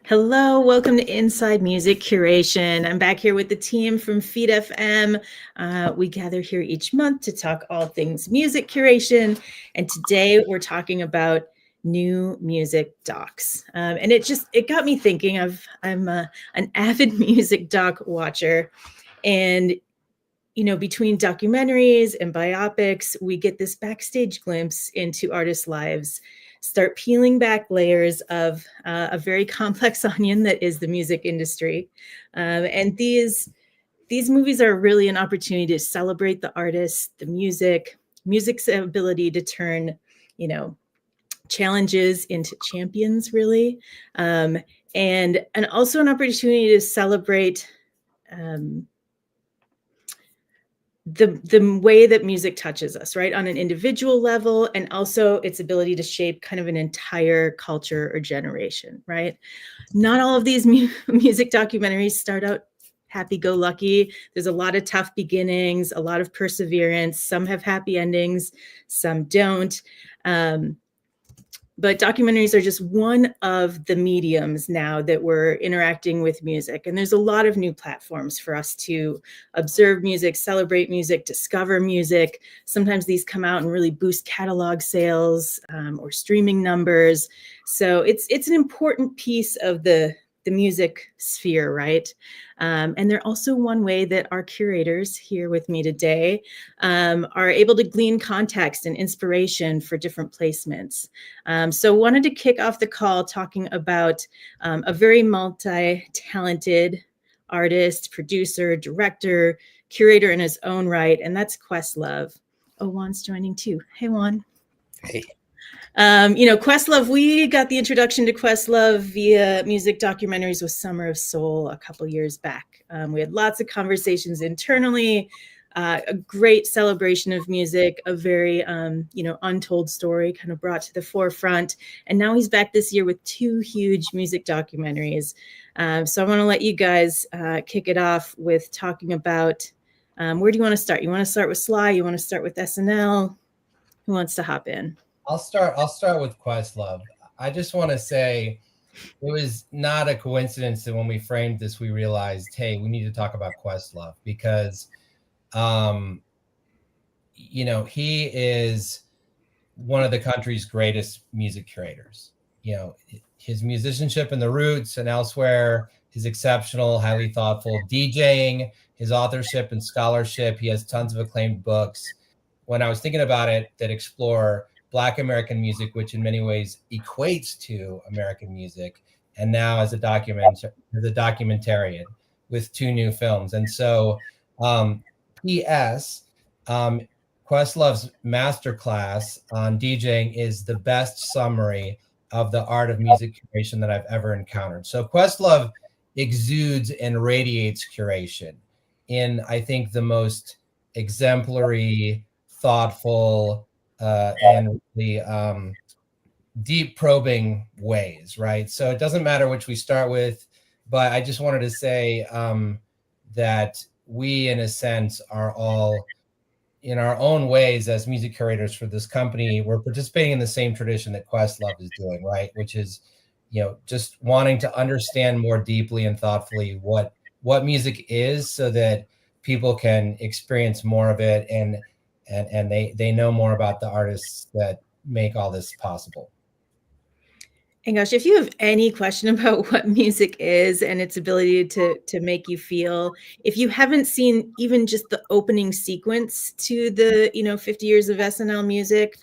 Hello, welcome to Inside Music Curation. I'm back here with the team from Feed FM. We gather here each month to talk all things music curation, and today we're talking about new music docs. And it got me thinking. I'm an avid music doc watcher, and between documentaries and biopics, we get this backstage glimpse into artists' lives, start peeling back layers of a very complex onion that is the music industry. And these movies are really an opportunity to celebrate the artists, the music's ability to turn, challenges into champions, really, and also an opportunity to celebrate. The way that music touches us, right, on an individual level, and also its ability to shape kind of an entire culture or generation, right? Not all of these music documentaries start out happy-go-lucky. There's a lot of tough beginnings, a lot of perseverance. Some have happy endings, some don't. But documentaries are just one of the mediums now that we're interacting with music. And there's a lot of new platforms for us to observe music, celebrate music, discover music. Sometimes these come out and really boost catalog sales or streaming numbers. So it's an important piece of the music sphere, right? And they're also one way that our curators here with me today are able to glean context and inspiration for different placements. So wanted to kick off the call talking about a very multi-talented artist, producer, director, curator in his own right, and that's Questlove. Oh, Juan's joining too. Hey, Juan. Hey. Questlove, we got the introduction to Questlove via music documentaries with Summer of Soul a couple years back. We had lots of conversations internally, a great celebration of music, a very, untold story kind of brought to the forefront. And now he's back this year with 2 huge music documentaries. So I want to let you guys kick it off with talking about, where do you want to start? You want to start with Sly? You want to start with SNL? Who wants to hop in? I'll start with Questlove. I just want to say it was not a coincidence that when we framed this, we realized, hey, we need to talk about Questlove because, he is one of the country's greatest music curators. His musicianship in the Roots and elsewhere is exceptional, highly thoughtful. DJing, his authorship and scholarship, he has tons of acclaimed books. When I was thinking about it, that explore Black American music, which in many ways equates to American music, and now as a documentarian with 2 new films. And so, P.S. Questlove's masterclass on DJing is the best summary of the art of music curation that I've ever encountered. So Questlove exudes and radiates curation in, I think, the most exemplary, thoughtful, and the deep probing ways, right? So it doesn't matter which we start with, but I just wanted to say that we, in a sense, are all, in our own ways as music curators for this company, we're participating in the same tradition that Questlove is doing, right? Which is, just wanting to understand more deeply and thoughtfully what music is so that people can experience more of it and they know more about the artists that make all this possible. And gosh, if you have any question about what music is and its ability to make you feel, if you haven't seen even just the opening sequence to the 50 years of SNL music,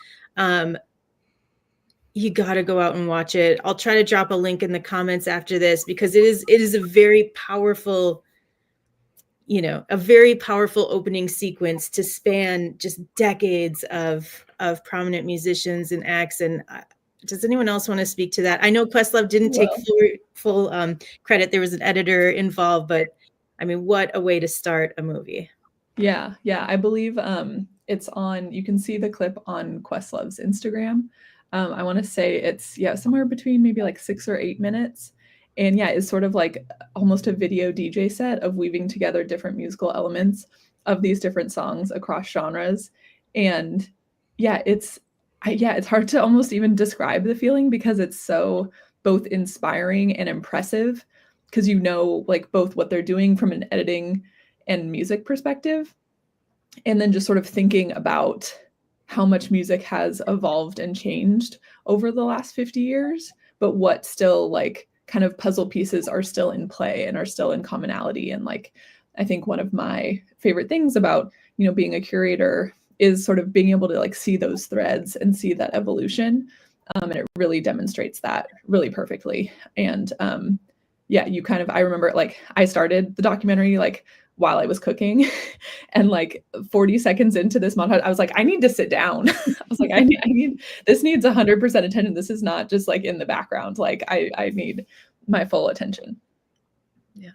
you got to go out and watch it. I'll try to drop a link in the comments after this because it is a very powerful opening sequence to span just decades of prominent musicians and acts. And does anyone else want to speak to that? I know Questlove didn't take full credit. There was an editor involved, but I mean, what a way to start a movie. Yeah. I believe it's on, you can see the clip on Questlove's Instagram. I want to say it's, somewhere between maybe like 6 or 8 minutes. And it's sort of like almost a video DJ set of weaving together different musical elements of these different songs across genres. And it's hard to almost even describe the feeling because it's so both inspiring and impressive, because you know like both what they're doing from an editing and music perspective, and then just sort of thinking about how much music has evolved and changed over the last 50 years, but what still like kind of puzzle pieces are still in play and are still in commonality. And like, I think one of my favorite things about, you know, being a curator is sort of being able to like see those threads and see that evolution. And it really demonstrates that really perfectly. And yeah, you kind of, I remember like I started the documentary like while I was cooking and like 40 seconds into this montage, I was like, I need to sit down. I was like, I need, this needs 100% attention. This is not just like in the background. Like I need my full attention. Yeah.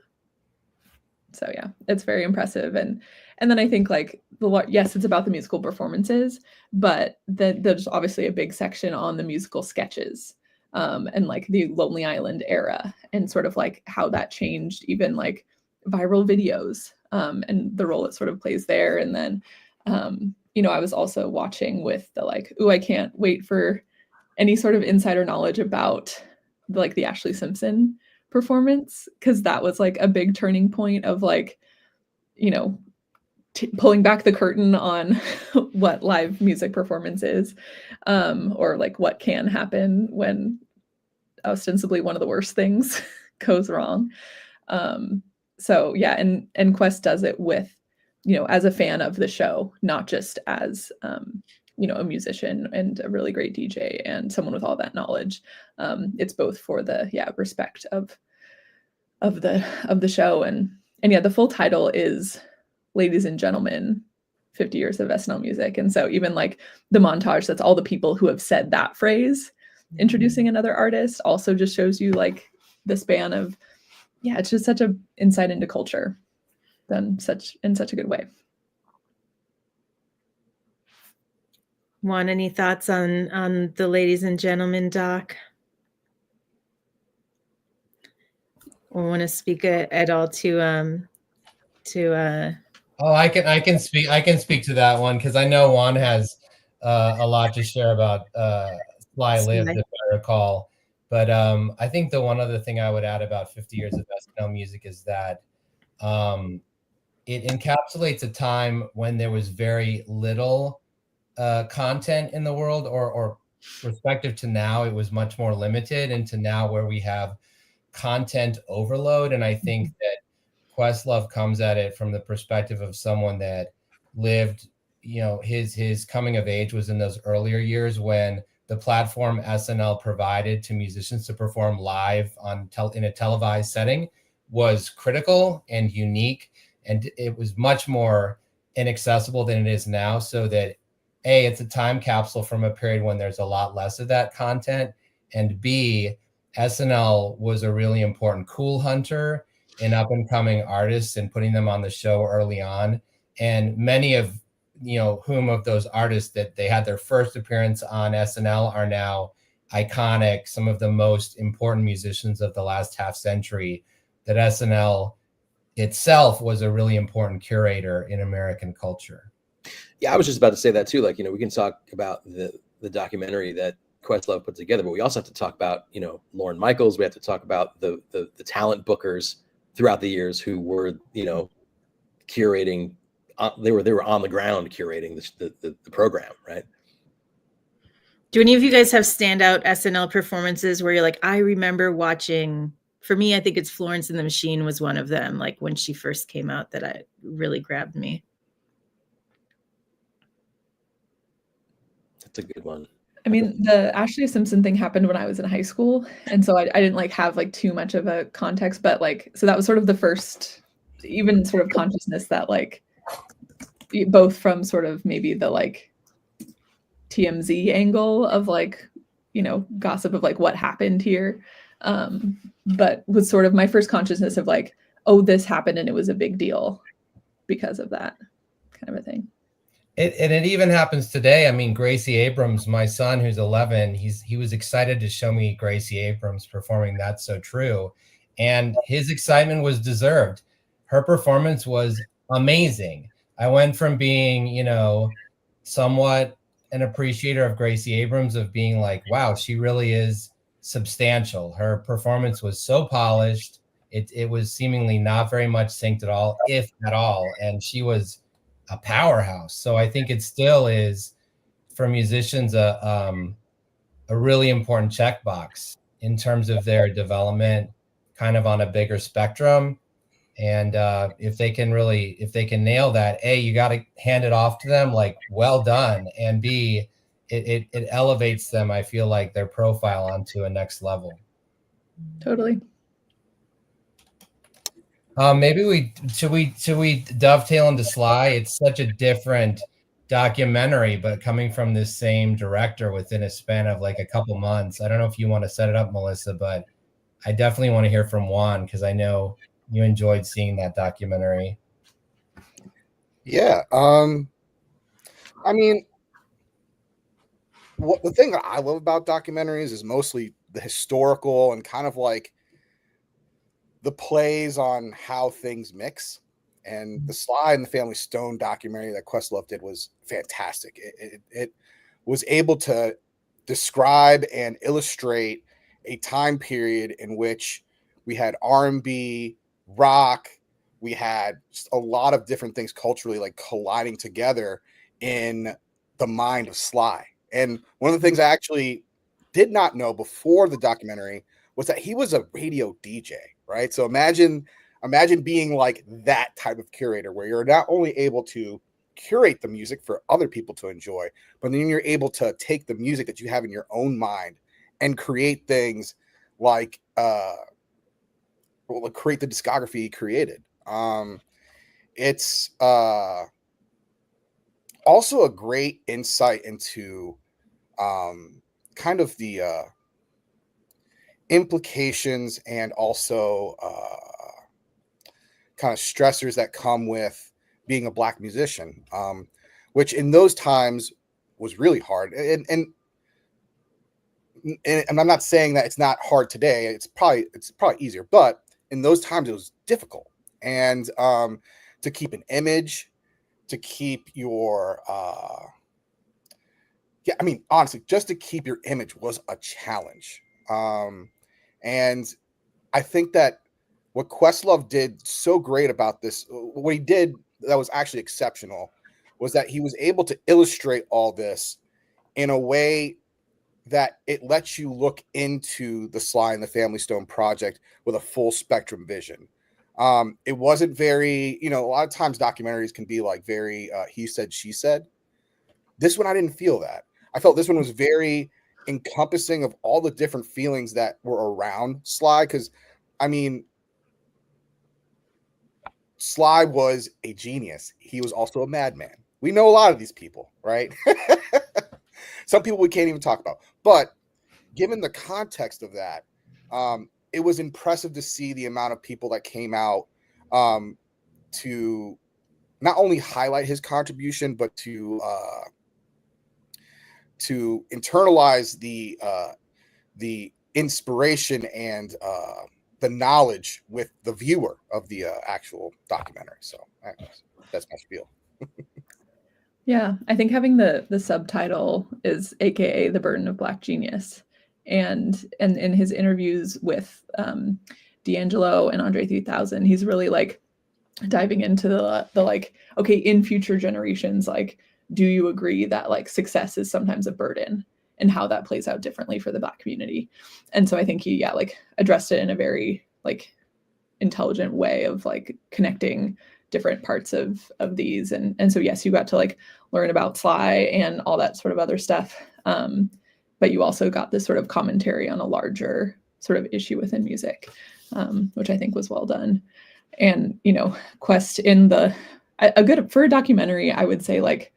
So yeah, it's very impressive. And then I think like yes, it's about the musical performances, but there's obviously a big section on the musical sketches, and like the Lonely Island era and sort of like how that changed, even like viral videos, and the role it sort of plays there. And then, you know, I was also watching with the like, I can't wait for any sort of insider knowledge about like the Ashlee Simpson performance, because that was like a big turning point of like, you know, pulling back the curtain on what live music performance is, or like what can happen when ostensibly one of the worst things goes wrong. So yeah, and Quest does it with, you know, as a fan of the show, not just as you know, a musician and a really great DJ and someone with all that knowledge. It's both for the respect of the show. And yeah, the full title is Ladies and Gentlemen, 50 Years of SNL Music. And so even like the montage, that's all the people who have said that phrase introducing another artist, also just shows you like the span of, yeah, it's just such a insight into culture done in such a good way. Juan, any thoughts on the Ladies and Gentlemen doc? Or want to speak at all to Oh, I can speak to that one, because I know Juan has a lot to share about Sly Lived, if I recall. But I think the one other thing I would add about 50 Years of SNL Music is that it encapsulates a time when there was very little content in the world, or respective to now, it was much more limited, and to now where we have content overload. And I think that Questlove comes at it from the perspective of someone that lived, you know, his coming of age was in those earlier years when the platform SNL provided to musicians to perform live in a televised setting was critical and unique, and it was much more inaccessible than it is now. So that A, it's a time capsule from a period when there's a lot less of that content, and B, SNL was a really important cool hunter in up and coming artists and putting them on the show early on. And many of, you know, whom of those artists that they had their first appearance on SNL are now iconic, some of the most important musicians of the last half century, that SNL itself was a really important curator in American culture. Yeah, I was just about to say that too. Like, you know, we can talk about the documentary that Questlove put together, but we also have to talk about, you know, Lorne Michaels. We have to talk about the talent bookers throughout the years who were, you know, curating. They were on the ground curating the program, right? Do any of you guys have standout SNL performances where you're like, I remember watching? For me, I think it's Florence and the Machine was one of them. Like when she first came out, that really grabbed me. That's a good one. I mean, the Ashlee Simpson thing happened when I was in high school, and so I didn't like have like too much of a context, but like, so that was sort of the first even sort of consciousness that like both from sort of maybe the like TMZ angle of like, you know, gossip of like what happened here, but was sort of my first consciousness of like, oh, this happened and it was a big deal because of that kind of a thing. It even happens today. I mean, Gracie Abrams, my son who's 11, he was excited to show me Gracie Abrams performing That's So True, and his excitement was deserved. Her performance was amazing. I went from being, you know, somewhat an appreciator of Gracie Abrams, of being like, wow, she really is substantial. Her performance was so polished. It was seemingly not very much synced at all, if at all. And she was a powerhouse. So I think it still is, for musicians, a really important checkbox in terms of their development, kind of on a bigger spectrum. And if they can nail that, A, you got to hand it off to them, like, well done. And B, it elevates them, I feel like, their profile onto a next level. Totally. Maybe should we dovetail into Sly? It's such a different documentary, but coming from this same director within a span of like a couple months. I don't know if you want to set it up, Melissa, but I definitely want to hear from Juan, because I know you enjoyed seeing that documentary. Yeah. I mean, the thing that I love about documentaries is mostly the historical and kind of like the plays on how things mix. And the Sly and the Family Stone documentary that Questlove did was fantastic. It was able to describe and illustrate a time period in which we had R&B, rock, we had just a lot of different things culturally like colliding together in the mind of Sly. And one of the things I actually did not know before the documentary was that he was a radio DJ, right? So imagine being like that type of curator, where you're not only able to curate the music for other people to enjoy, but then you're able to take the music that you have in your own mind and create things like create the discography he created. It's also a great insight into kind of the implications and also kind of stressors that come with being a Black musician, which in those times was really hard. And I'm not saying that it's not hard today. It's probably easier, but in those times it was difficult. And to keep an image, to keep your honestly, just to keep your image was a challenge. And I think that what Questlove did so great about this, what he did that was actually exceptional, was that he was able to illustrate all this in a way that it lets you look into the Sly and the Family Stone project with a full spectrum vision. It wasn't very, a lot of times documentaries can be like very he said, she said. This one, I didn't feel that. I felt this one was very encompassing of all the different feelings that were around Sly. Because, I mean, Sly was a genius. He was also a madman. We know a lot of these people, right? Some people we can't even talk about. But given the context of that, it was impressive to see the amount of people that came out to not only highlight his contribution, but to internalize the inspiration and the knowledge with the viewer of the actual documentary. So that's my spiel. Yeah, I think having the subtitle is AKA The Burden of Black Genius. And in his interviews with D'Angelo and Andre 3000, he's really like diving into the like, okay, in future generations, like, do you agree that like success is sometimes a burden, and how that plays out differently for the Black community? And so I think he like addressed it in a very like intelligent way of like connecting different parts of these. And so yes, you got to like learn about Sly and all that sort of other stuff. But you also got this sort of commentary on a larger sort of issue within music, which I think was well done. And, Quest for a documentary, I would say like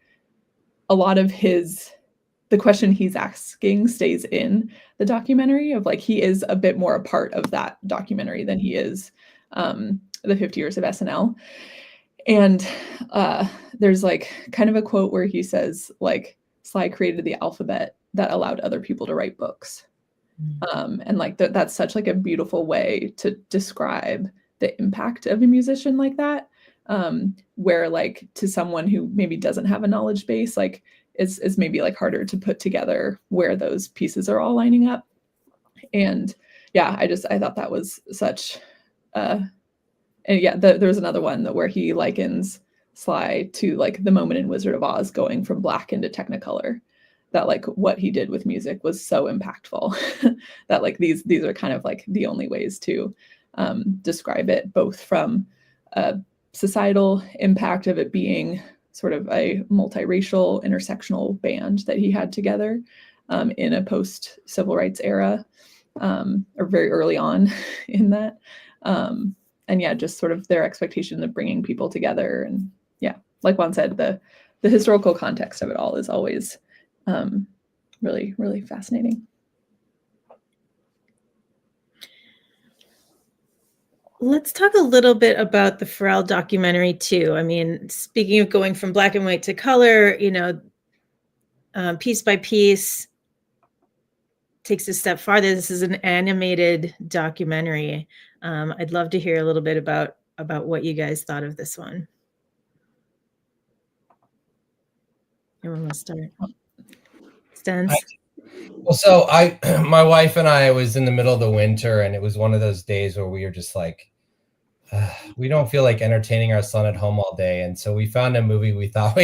a lot of the question he's asking stays in the documentary, of like, he is a bit more a part of that documentary than he is the 50 years of SNL. And there's like kind of a quote where he says like, Sly created the alphabet that allowed other people to write books. And like that's such like a beautiful way to describe the impact of a musician like that, where like to someone who maybe doesn't have a knowledge base, like is maybe like harder to put together where those pieces are all lining up. And yeah, I thought that was such and yeah, there's another one where he likens Sly to like the moment in Wizard of Oz going from black into Technicolor. That like what he did with music was so impactful that like these are kind of like the only ways to describe it, both from a societal impact of it being sort of a multiracial intersectional band that he had together in a post civil rights era, or very early on in that. And yeah, just sort of their expectation of bringing people together. And yeah, like Juan said, the historical context of it all is always really, really fascinating. Let's talk a little bit about the Pharrell documentary too. I mean, speaking of going from black and white to color, you know, piece by piece takes a step farther. This is an animated documentary. I'd love to hear a little bit about what you guys thought of this one. Anyone want to start? Stens? Well, so my wife and I, was in the middle of the winter, and it was one of those days where we were just like, we don't feel like entertaining our son at home all day. And so we found a movie we thought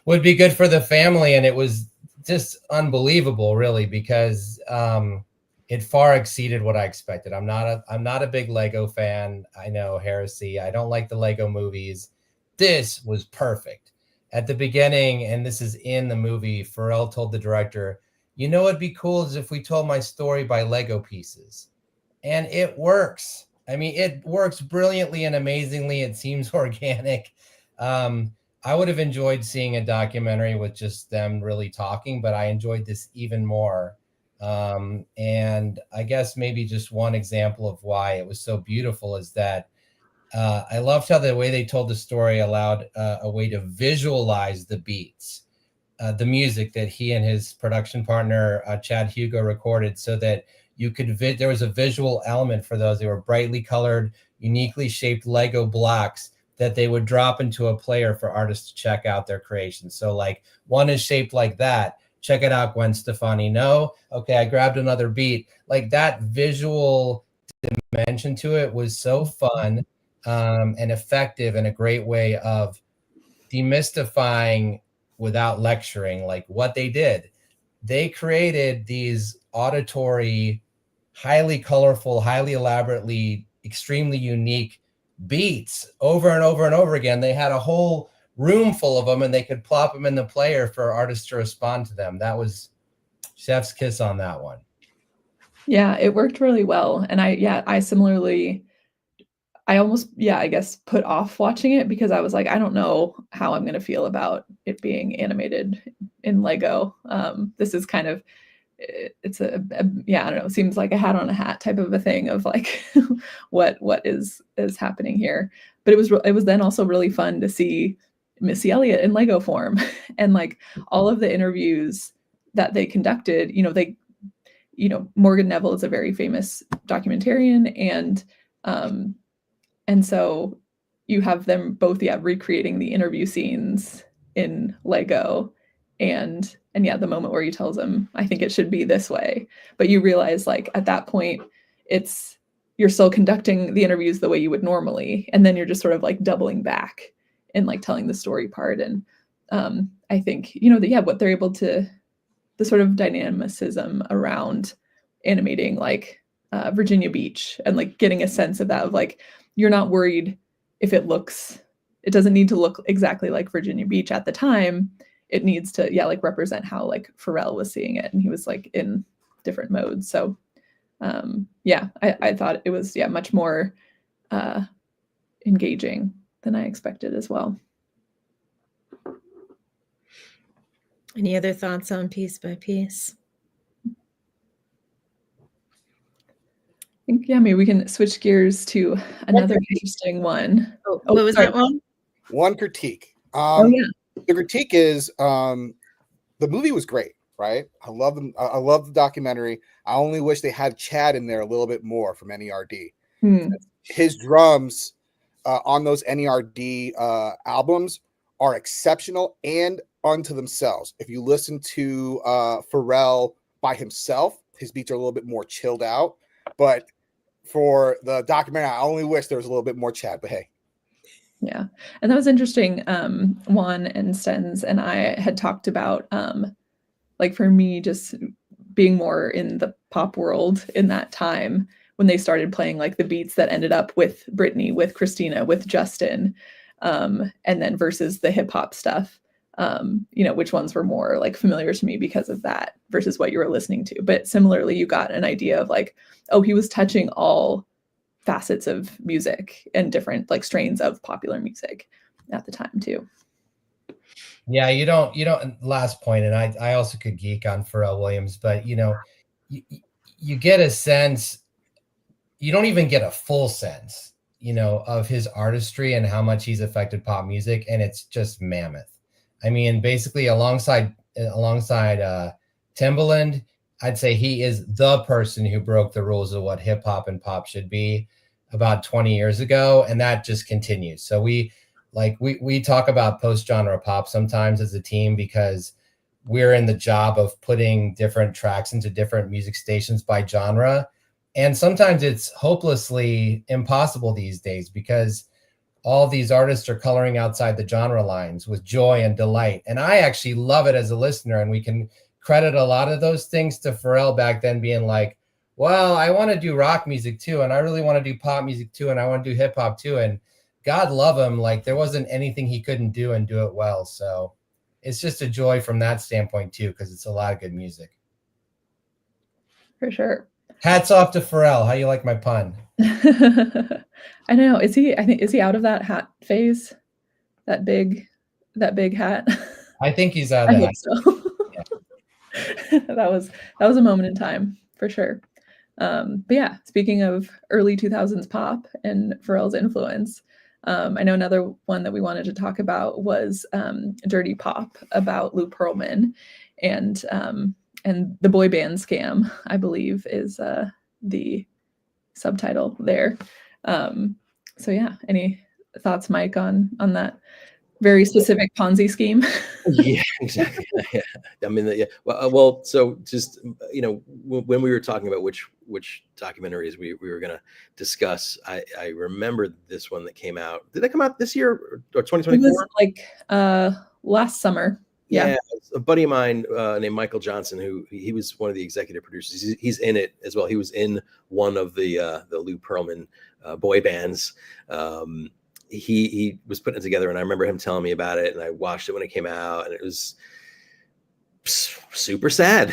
would be good for the family. And it was just unbelievable, really, because it far exceeded what I expected. I'm not a big Lego fan. I know, heresy. I don't like the Lego movies. This was perfect. At the beginning, and this is in the movie, Pharrell told the director, you know what'd be cool is if we told my story by Lego pieces. And it works. I mean, it works brilliantly and amazingly. It seems organic. I would have enjoyed seeing a documentary with just them really talking, but I enjoyed this even more. And I guess maybe just one example of why it was so beautiful is that I loved how the way they told the story allowed a way to visualize the beats, the music that he and his production partner, Chad Hugo, recorded, so that you could there was a visual element for those. They were brightly colored, uniquely shaped Lego blocks that they would drop into a player for artists to check out their creations. So like one is shaped like that. Check it out, Gwen Stefani. No, okay, I grabbed another beat. Like that visual dimension to it was so fun and effective, and a great way of demystifying without lecturing like what they did. They created these auditory, highly colorful, highly elaborately, extremely unique beats over and over and over again. They had a whole room full of them, and they could plop them in the player for artists to respond to them. That was chef's kiss on that one. Yeah, it worked really well. And I similarly, I almost, I guess put off watching it because I was like, I don't know how I'm going to feel about it being animated in Lego. This is kind of, it's I don't know, seems like a hat on a hat type of a thing of like what is happening here. But it was then also really fun to see Missy Elliott in Lego form and like all of the interviews that they conducted, Morgan Neville is a very famous documentarian, and so you have them both recreating the interview scenes in Lego, and the moment where he tells him, I think it should be this way. But you realize like at that point, you're still conducting the interviews the way you would normally. And then you're just sort of like doubling back and like telling the story part. And I think, what they're able to, the sort of dynamicism around animating like Virginia Beach and like getting a sense of that, of like, you're not worried if it doesn't need to look exactly like Virginia Beach at the time. It needs to, like represent how like Pharrell was seeing it. And he was like in different modes. So I thought it was, much more engaging than I expected as well. Any other thoughts on piece by piece? I think, maybe we can switch gears to another interesting one. What was that one? One critique. The critique is the movie was great, right? I love them. I love the documentary. I only wish they had Chad in there a little bit more from NERD. His drums on those NERD albums are exceptional and unto themselves. If you listen to Pharrell by himself, his beats are a little bit more chilled out. But for the documentary, I only wish there was a little bit more Chad, but hey. Yeah. And that was interesting. Juan and Stens and I had talked about, like for me, just being more in the pop world in that time when they started playing like the beats that ended up with Brittany, with Christina, with Justin, and then versus the hip hop stuff, you know, which ones were more like familiar to me because of that versus what you were listening to. But similarly, you got an idea of like, oh, he was touching all facets of music and different like strains of popular music at the time too. Yeah, you don't, last point, and I also could geek on Pharrell Williams, but you get a sense, you don't even get a full sense, of his artistry and how much he's affected pop music, and it's just mammoth. I mean, basically alongside Timbaland, I'd say he is the person who broke the rules of what hip hop and pop should be about 20 years ago, and that just continues. So we talk about post-genre pop sometimes as a team because we're in the job of putting different tracks into different music stations by genre. And sometimes it's hopelessly impossible these days because all these artists are coloring outside the genre lines with joy and delight. And I actually love it as a listener. And we can credit a lot of those things to Pharrell back then being like, well, I want to do rock music too. And I really want to do pop music too. And I want to do hip hop too. And God love him. Like there wasn't anything he couldn't do and do it well. So it's just a joy from that standpoint too, because it's a lot of good music. For sure. Hats off to Pharrell. How you like my pun? I know. Is he out of that hat phase? That big hat? I think he's out of that. I hope so. Yeah. that was a moment in time for sure. But yeah, speaking of early 2000s pop and Pharrell's influence, I know another one that we wanted to talk about was Dirty Pop about Lou Pearlman and the boy band scam, I believe, is the subtitle there. So yeah, any thoughts, Mike, on that very specific Ponzi scheme? Yeah, exactly. Yeah. I mean, yeah. Well, so just when we were talking about which documentaries we were going to discuss, I remember this one that came out. Did that come out this year or 2024? It was like last summer. Yeah. A buddy of mine named Michael Johnson, he was one of the executive producers. He's in it as well. He was in one of the Lou Pearlman boy bands. He was putting it together, and I remember him telling me about it, and I watched it when it came out, and it was super sad.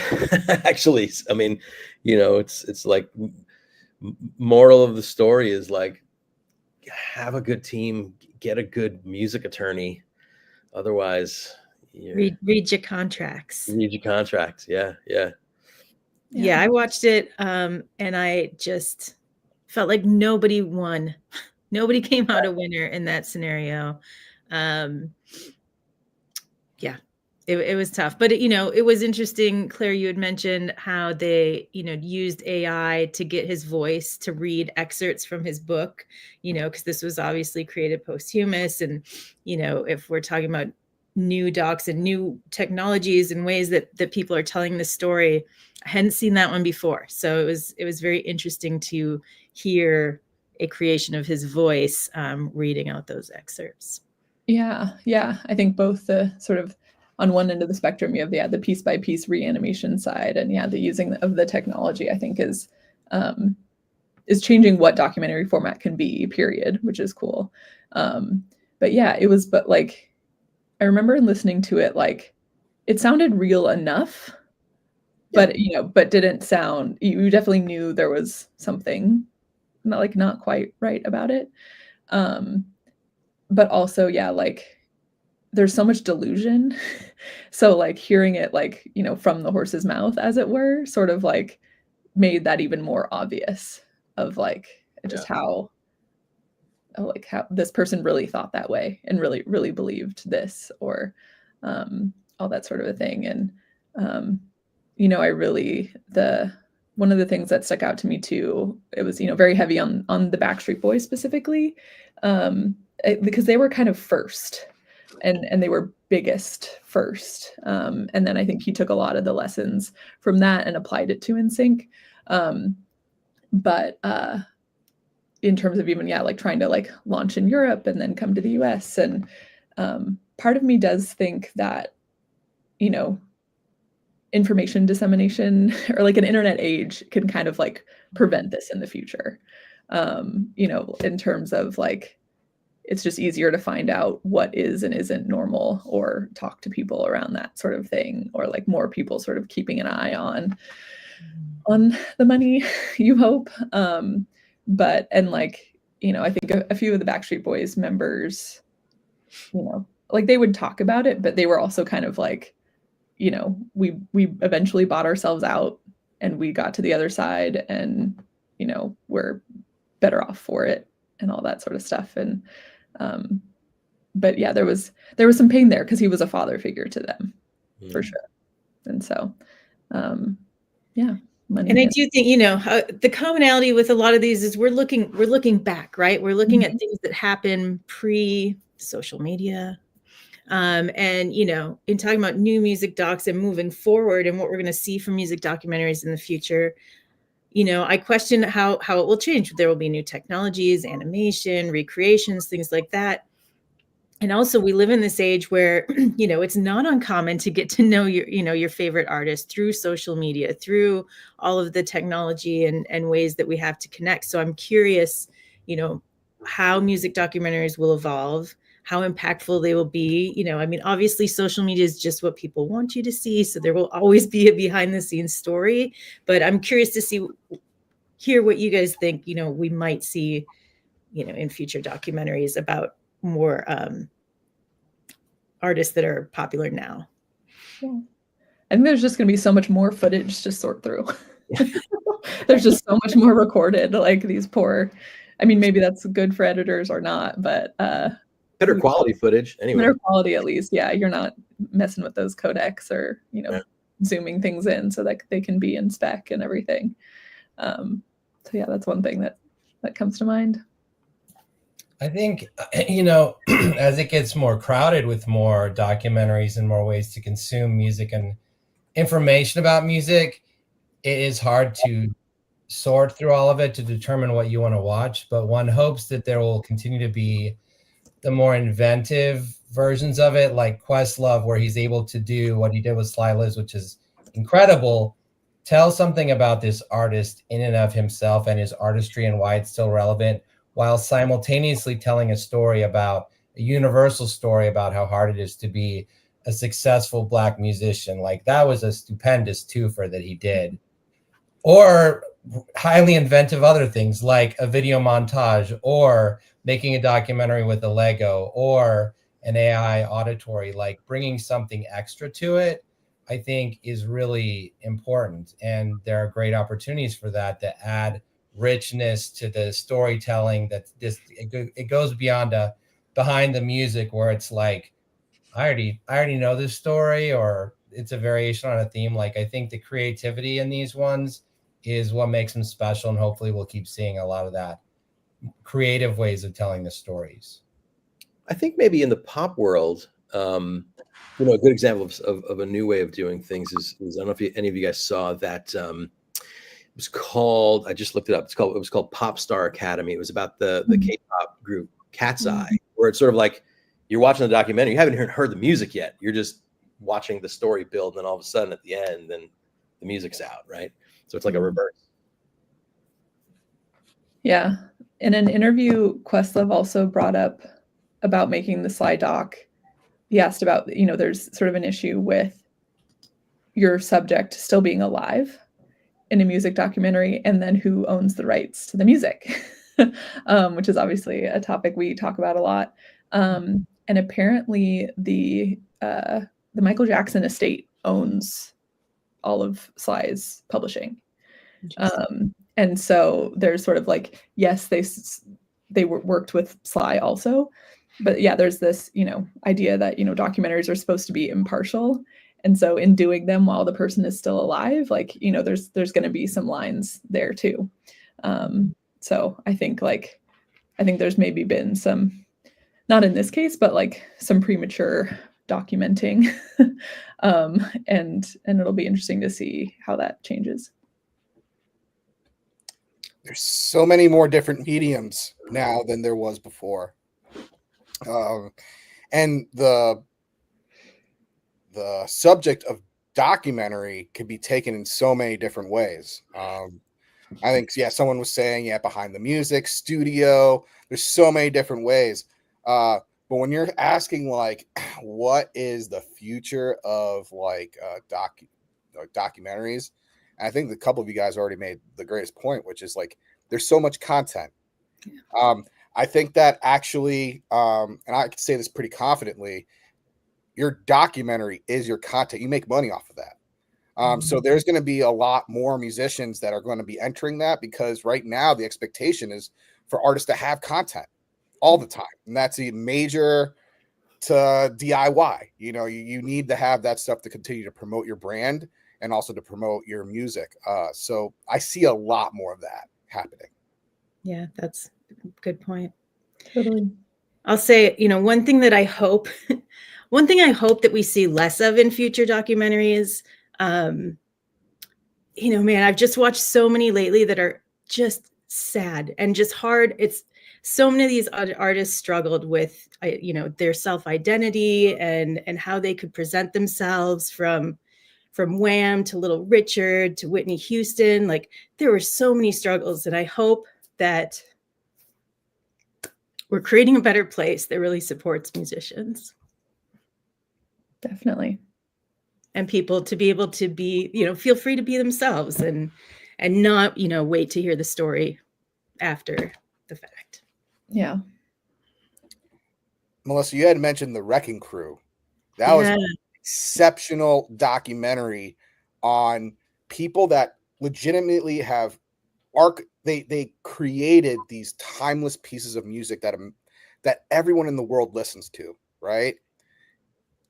Actually, I mean, it's like moral of the story is like have a good team, get a good music attorney, otherwise. Read your contracts. Read your contracts. Yeah. I watched it and I just felt like nobody won. Nobody came out a winner in that scenario. It was tough, but it was interesting. Claire, you had mentioned how they used AI to get his voice to read excerpts from his book, because this was obviously created posthumous, and if we're talking about new docs and new technologies and ways that people are telling the story, I hadn't seen that one before. So it was very interesting to hear a creation of his voice reading out those excerpts. Yeah. I think both the sort of on one end of the spectrum, you have the piece by piece reanimation side, and the using of the technology, I think is changing what documentary format can be, period, which is cool. But yeah, I remember listening to it, like it sounded real enough, but didn't sound, you definitely knew there was something not quite right about it. But also, like there's so much delusion. So like hearing it from the horse's mouth, as it were, sort of like made that even more obvious of just how this person really thought that way and really, really believed this, or all that sort of a thing. And, one of the things that stuck out to me too, it was, very heavy on the Backstreet Boys specifically, because they were kind of first and they were biggest first. And then I think he took a lot of the lessons from that and applied it to NSYNC. But in terms of even, like trying to like launch in Europe and then come to the US. And part of me does think that, information dissemination or like an internet age can kind of like prevent this in the future. In terms of like, it's just easier to find out what is and isn't normal, or talk to people around that sort of thing, or like more people sort of keeping an eye on the money, you hope. But, and like, I think a few of the Backstreet Boys members, like they would talk about it, but they were also kind of like, we eventually bought ourselves out and we got to the other side, and, we're better off for it and all that sort of stuff. And, but yeah, there was some pain there because he was a father figure to them, for sure. And so, yeah. And I do think, the commonality with a lot of these is we're looking back, right? We're looking at things that happen pre-social media. And, in talking about new music docs and moving forward and what we're going to see from music documentaries in the future, I question how it will change. There will be new technologies, animation, recreations, things like that. And also we live in this age where, it's not uncommon to get to know your favorite artist through social media, through all of the technology and ways that we have to connect. So I'm curious, how music documentaries will evolve, how impactful they will be. Obviously social media is just what people want you to see. So there will always be a behind the scenes story, but I'm curious to hear what you guys think, we might see, in future documentaries about more artists that are popular now. Yeah. I think there's just going to be so much more footage to sort through. There's just so much more recorded, like these poor, maybe that's good for editors or not, but better quality footage anyway. Better quality at least. Yeah, you're not messing with those codecs or, zooming things in so that they can be in spec and everything. So yeah, that's one thing that comes to mind. I think, as it gets more crowded with more documentaries and more ways to consume music and information about music, it is hard to sort through all of it to determine what you want to watch. But one hopes that there will continue to be the more inventive versions of it, like Questlove, where he's able to do what he did with Sly Liz, which is incredible, tell something about this artist in and of himself and his artistry and why it's still relevant, while simultaneously telling a universal story about how hard it is to be a successful Black musician. Like that was a stupendous twofer that he did. Or highly inventive other things like a video montage, or making a documentary with a Lego, or an AI auditory, like bringing something extra to it, I think is really important. And there are great opportunities for that to add richness to the storytelling. It goes beyond behind the music where it's like, I already know this story, or it's a variation on a theme. Like I think the creativity in these ones is what makes them special, and hopefully we'll keep seeing a lot of that creative ways of telling the stories. I think maybe in the pop world, a good example of a new way of doing things is I don't know if any of you guys saw that. It was called, I just looked it up. It was called Pop Star Academy. It was about the K-pop group Cat's Eye, where it's sort of like you're watching the documentary, you haven't even heard the music yet. You're just watching the story build, and then all of a sudden at the end, then the music's out, right? So it's like a reverse. Yeah. In an interview, Questlove also brought up about making the Sly doc. He asked about, there's sort of an issue with your subject still being alive in a music documentary, and then who owns the rights to the music, which is obviously a topic we talk about a lot. And apparently the Michael Jackson estate owns all of Sly's publishing. And so there's sort of like, yes, they worked with Sly also, but yeah, there's this, idea that, documentaries are supposed to be impartial. And so in doing them while the person is still alive, like, there's going to be some lines there too. So I think there's maybe been some, not in this case, but like some premature documenting. And it'll be interesting to see how that changes. There's so many more different mediums now than there was before. And the subject of documentary can be taken in so many different ways. I think, yeah, someone was saying, yeah, behind the music, studio, there's so many different ways. But when you're asking, like, what is the future of, like, documentaries, and I think a couple of you guys already made the greatest point, which is, like, there's so much content. I think that actually, and I can say this pretty confidently, your documentary is your content. You make money off of that. So there's going to be a lot more musicians that are going to be entering that, because right now the expectation is for artists to have content all the time. And that's a major to DIY. You know, you need to have that stuff to continue to promote your brand and also to promote your music. So I see a lot more of that happening. Yeah, that's a good point. Totally. I'll say, one thing I hope that we see less of in future documentaries, man, I've just watched so many lately that are just sad and just hard. It's so many of these artists struggled with, their self-identity and how they could present themselves, from Wham to Little Richard to Whitney Houston. Like, there were so many struggles, and I hope that we're creating a better place that really supports musicians. Definitely. And people to be able to be, feel free to be themselves and not, wait to hear the story after the fact. Yeah. Melissa, you had mentioned The Wrecking Crew. That was an exceptional documentary on people that legitimately have they created these timeless pieces of music that everyone in the world listens to, right?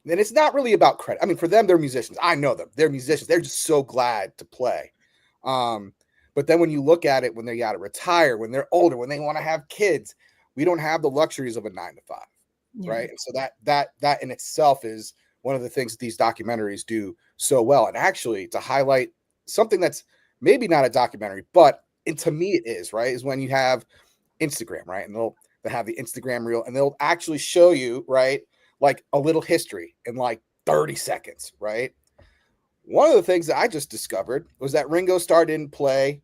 And it's not really about credit. I mean, for them, they're musicians. I know them. They're musicians. They're just so glad to play. But then when you look at it, when they got to retire, when they're older, when they want to have kids, we don't have the luxuries of a 9-to-5, right? And so that in itself is one of the things that these documentaries do so well. And actually, to highlight something that's maybe not a documentary, but to me it is, right, is when you have Instagram, right? And they'll have the Instagram reel, and they'll actually show you, right, like a little history in like 30 seconds, right? One of the things that I just discovered was that Ringo Starr didn't play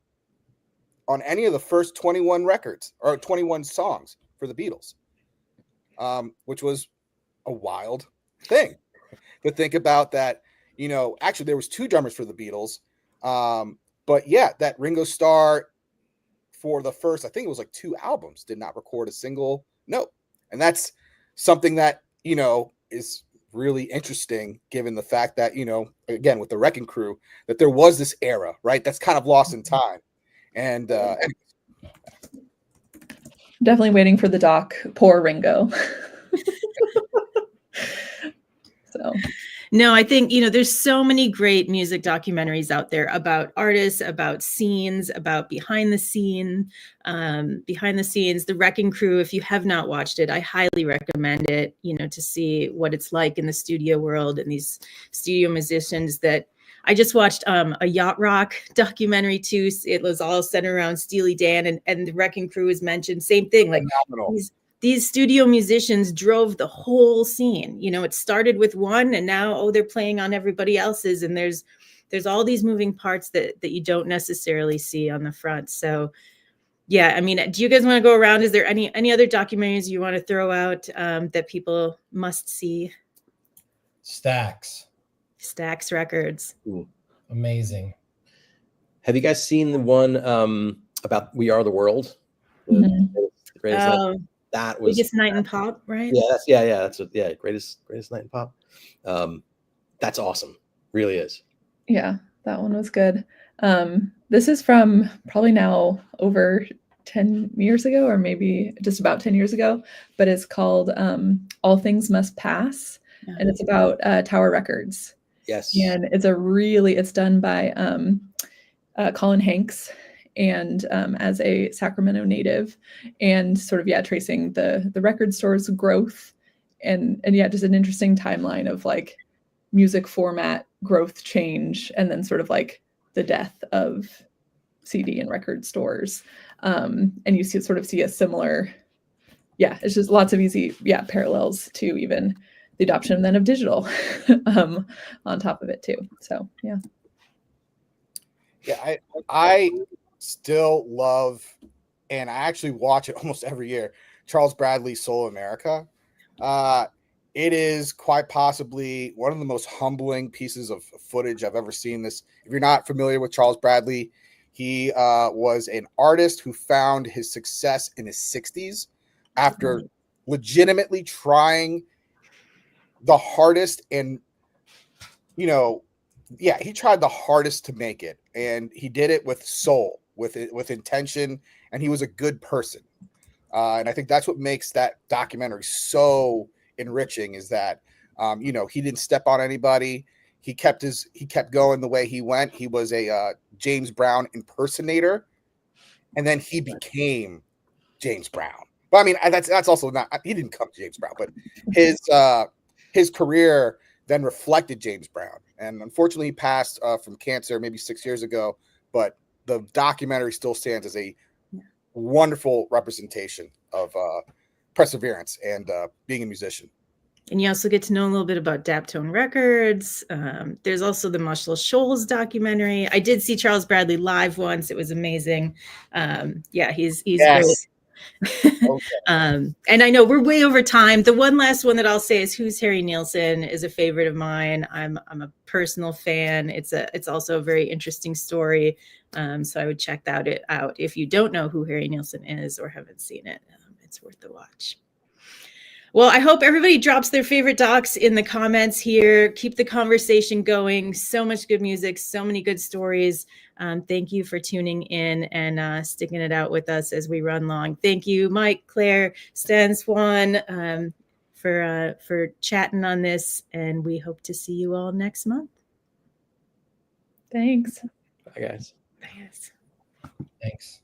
on any of the first 21 records or 21 songs for the Beatles, which was a wild thing to think about. That, actually there was 2 drummers for the Beatles. But yeah, that Ringo Starr for the first, I think it was like 2 albums, did not record a single note. And that's something that, is really interesting, given the fact that, again, with the Wrecking Crew, that there was this era, right, that's kind of lost in time. And definitely waiting for the doc. Poor Ringo. So no, I think, there's so many great music documentaries out there about artists, about scenes, about behind the scenes. The Wrecking Crew, if you have not watched it, I highly recommend it, to see what it's like in the studio world and these studio musicians that I just watched a Yacht Rock documentary too. It was all centered around Steely Dan, and the Wrecking Crew is mentioned. Same thing, like these studio musicians drove the whole scene. It started with one, and now, they're playing on everybody else's. And there's all these moving parts that you don't necessarily see on the front. So yeah, I mean, do you guys want to go around? Is there any other documentaries you want to throw out that people must see? Stax Records. Ooh. Amazing. Have you guys seen the one about We Are the World? That was Biggest Night in Pop, right? Yeah, that's greatest night in pop. That's awesome. Really is. Yeah, that one was good. This is from probably now over 10 years ago, or maybe just about 10 years ago, but it's called All Things Must Pass, and it's about Tower Records. Yes. And it's done by Colin Hanks, and as a Sacramento native, and sort of, tracing the record store's growth and yeah, just an interesting timeline of like music format growth change, and then sort of like the death of CD and record stores. And you sort of see a similar, it's just lots of easy, parallels to even the adoption then of digital on top of it too. So yeah. Yeah, I still love, and I actually watch it almost every year, Charles Bradley's Soul America. It is quite possibly one of the most humbling pieces of footage I've ever seen. This, if you're not familiar with Charles Bradley, he was an artist who found his success in his 60s after legitimately trying the hardest, and he tried the hardest to make it, and he did it with soul, with intention, and he was a good person. And I think that's what makes that documentary so enriching, is that he didn't step on anybody. He kept going the way he went. He was a James Brown impersonator, and then he became James Brown. But I mean, that's also not, he didn't come to James Brown, but his career then reflected James Brown. And unfortunately, he passed from cancer maybe 6 years ago. But the documentary still stands as a wonderful representation of perseverance and being a musician. And you also get to know a little bit about Daptone Records. There's also the Muscle Shoals documentary. I did see Charles Bradley live once. It was amazing. He's Yes. great. And I know we're way over time. The one last one that I'll say is Who's Harry Nilsson is a favorite of mine. I'm a personal fan. It's also a very interesting story. So I would check that out if you don't know who Harry Nilsson is or haven't seen it. It's worth the watch. Well, I hope everybody drops their favorite docs in the comments here. Keep the conversation going. So much good music, so many good stories. Thank you for tuning in and sticking it out with us as we run long. Thank you, Mike, Claire, Stan, Swan, for chatting on this. And we hope to see you all next month. Thanks. Bye, guys. Bye, guys. Thanks.